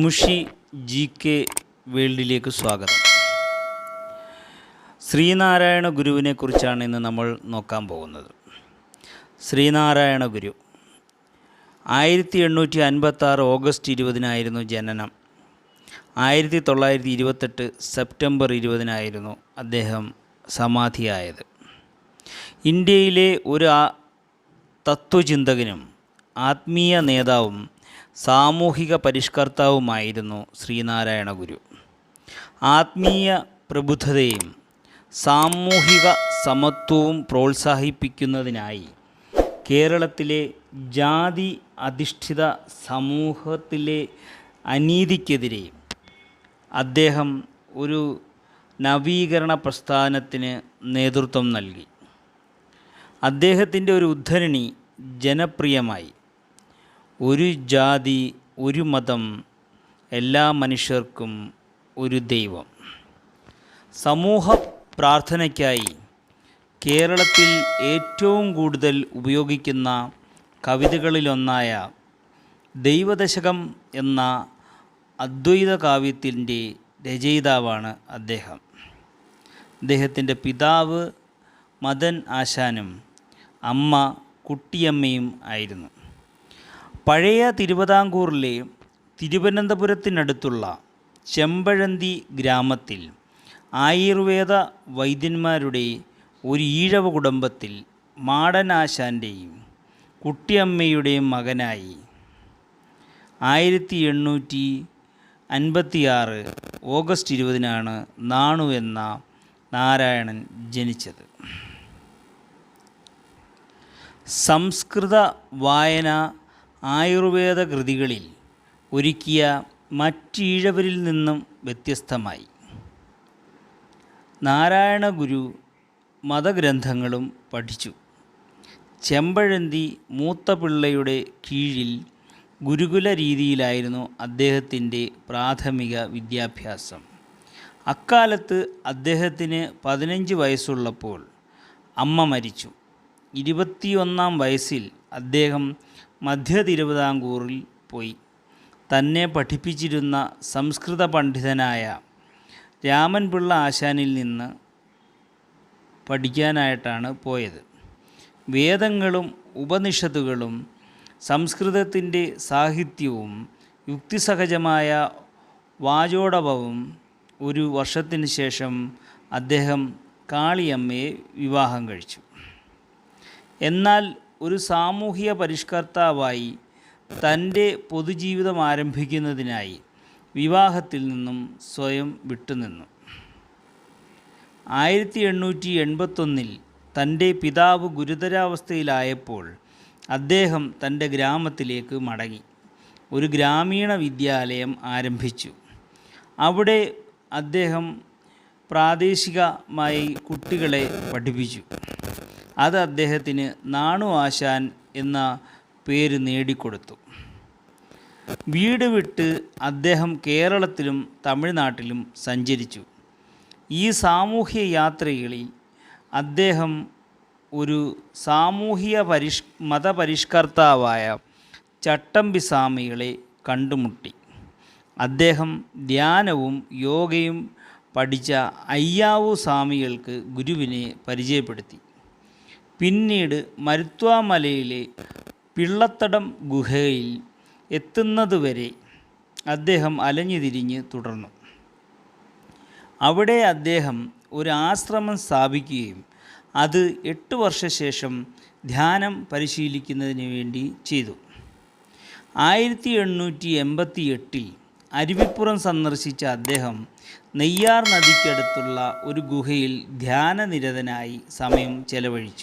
മുഷി GK വേൾഡിലേക്ക് സ്വാഗതം. ശ്രീനാരായണ ഗുരുവിനെ കുറിച്ചാണ് ഇന്ന് നമ്മൾ നോക്കാൻ പോകുന്നത്. ശ്രീനാരായണ ഗുരു 1856 ഓഗസ്റ്റ് 20 ജനനം. 1928 സെപ്റ്റംബർ 20 അദ്ദേഹം സമാധിയായത്. ഇന്ത്യയിലെ ഒരു തത്വചിന്തകനും ആത്മീയ നേതാവും സാമൂഹിക പരിഷ്കർത്താവുമായിരുന്നു ശ്രീനാരായണ ഗുരു. ആത്മീയ പ്രബുദ്ധതയും സാമൂഹിക സമത്വവും പ്രോത്സാഹിപ്പിക്കുന്നതിനായി കേരളത്തിലെ ജാതി അധിഷ്ഠിത സമൂഹത്തിലെ അനീതിക്കെതിരെ അദ്ദേഹം ഒരു നവീകരണ പ്രസ്ഥാനത്തിന് നേതൃത്വം നൽകി. അദ്ദേഹത്തിൻ്റെ ഒരു ഉദ്ധരണി ജനപ്രിയമായി: ഒരു ജാതി, ഒരു മതം, എല്ലാ മനുഷ്യർക്കും ഒരു ദൈവം. സമൂഹ പ്രാർത്ഥനയ്ക്കായി കേരളത്തിൽ ഏറ്റവും കൂടുതൽ ഉപയോഗിക്കുന്ന കവിതകളിലൊന്നായ ദൈവദശകം എന്ന അദ്വൈത കാവ്യത്തിൻ്റെ രചയിതാവാണ് അദ്ദേഹം. അദ്ദേഹത്തിൻ്റെ പിതാവ് മദൻ ആശാനും അമ്മ കുട്ടിയമ്മയും ആയിരുന്നു. പഴയ തിരുവിതാംകൂറിലെ തിരുവനന്തപുരത്തിനടുത്തുള്ള ചെമ്പഴന്തി ഗ്രാമത്തിൽ ആയുർവേദ വൈദ്യന്മാരുടെ ഒരു ഈഴവ കുടുംബത്തിൽ മാടനാശാൻ്റെയും കുട്ടിയമ്മയുടെയും മകനായി 1856 ഓഗസ്റ്റ് 20 നാണു എന്ന നാരായണൻ ജനിച്ചത്. സംസ്കൃത വായന ആയുർവേദ കൃതികളിൽ ഒരുക്കിയ മറ്റീഴവരിൽ നിന്നും വ്യത്യസ്തമായി. നാരായണ ഗുരു മതഗ്രന്ഥങ്ങളും പഠിച്ചു. ചെമ്പഴന്തി മൂത്തപിള്ളയുടെ കീഴിൽ ഗുരുകുല രീതിയിലായിരുന്നു അദ്ദേഹത്തിൻ്റെ പ്രാഥമിക വിദ്യാഭ്യാസം. അക്കാലത്ത് അദ്ദേഹത്തിന് 15 വയസ്സുള്ളപ്പോൾ അമ്മ മരിച്ചു. 21-ാം വയസ്സിൽ അദ്ദേഹം മധ്യ തിരുവിതാംകൂറിൽ പോയി. തന്നെ പഠിപ്പിച്ചിരുന്ന സംസ്കൃത പണ്ഡിതനായ രാമൻപിള്ള ആശാനിൽ നിന്ന് പഠിക്കാനായിട്ടാണ് പോയത്. വേദങ്ങളും ഉപനിഷത്തുകളും സംസ്കൃതത്തിൻ്റെ സാഹിത്യവും യുക്തിസഹജമായ വാചോടപവും ഒരു വർഷത്തിന് ശേഷം അദ്ദേഹം കാളിയമ്മയെ വിവാഹം കഴിച്ചു. എന്നാൽ ഒരു സാമൂഹിക പരിഷ്കർത്താവായി തൻ്റെ പൊതുജീവിതം ആരംഭിക്കുന്നതിനായി വിവാഹത്തിൽ നിന്നും സ്വയം വിട്ടുനിന്നു. 1881 തൻ്റെ പിതാവ് ഗുരുതരാവസ്ഥയിലായപ്പോൾ അദ്ദേഹം തൻ്റെ ഗ്രാമത്തിലേക്ക് മടങ്ങി ഒരു ഗ്രാമീണ വിദ്യാലയം ആരംഭിച്ചു. അവിടെ അദ്ദേഹം പ്രാദേശികമായി കുട്ടികളെ പഠിപ്പിച്ചു. അത് അദ്ദേഹത്തിന് നാണു ആശാൻ എന്ന പേര് നേടിക്കൊടുത്തു. വീട് വിട്ട് അദ്ദേഹം കേരളത്തിലും തമിഴ്നാട്ടിലും സഞ്ചരിച്ചു. ഈ സാമൂഹ്യ യാത്രകളിൽ അദ്ദേഹം ഒരു സാമൂഹിക മതപരിഷ്കർത്താവായ ചട്ടമ്പി സ്വാമികളെ കണ്ടുമുട്ടി. അദ്ദേഹം ധ്യാനവും യോഗയും പഠിച്ച അയ്യാവു സ്വാമികൾക്ക് ഗുരുവിനെ പരിചയപ്പെടുത്തി. പിന്നീട് മരുത്വാമലയിലെ പിള്ളത്തടം ഗുഹയിൽ എത്തുന്നതുവരെ അദ്ദേഹം അലഞ്ഞുതിരിഞ്ഞ് തുടർന്നു. അവിടെ അദ്ദേഹം ഒരു ആശ്രമം സ്ഥാപിക്കുകയും അത് 8 വർഷശേഷം ധ്യാനം പരിശീലിക്കുന്നതിന് വേണ്ടി ചെയ്തു. 1888 അരുവിപ്പുറം സന്ദർശിച്ച അദ്ദേഹം നെയ്യാർ നദിക്കടുത്തുള്ള ഒരു ഗുഹയിൽ ധ്യാനനിരതനായി സമയം ചെലവഴിച്ചു.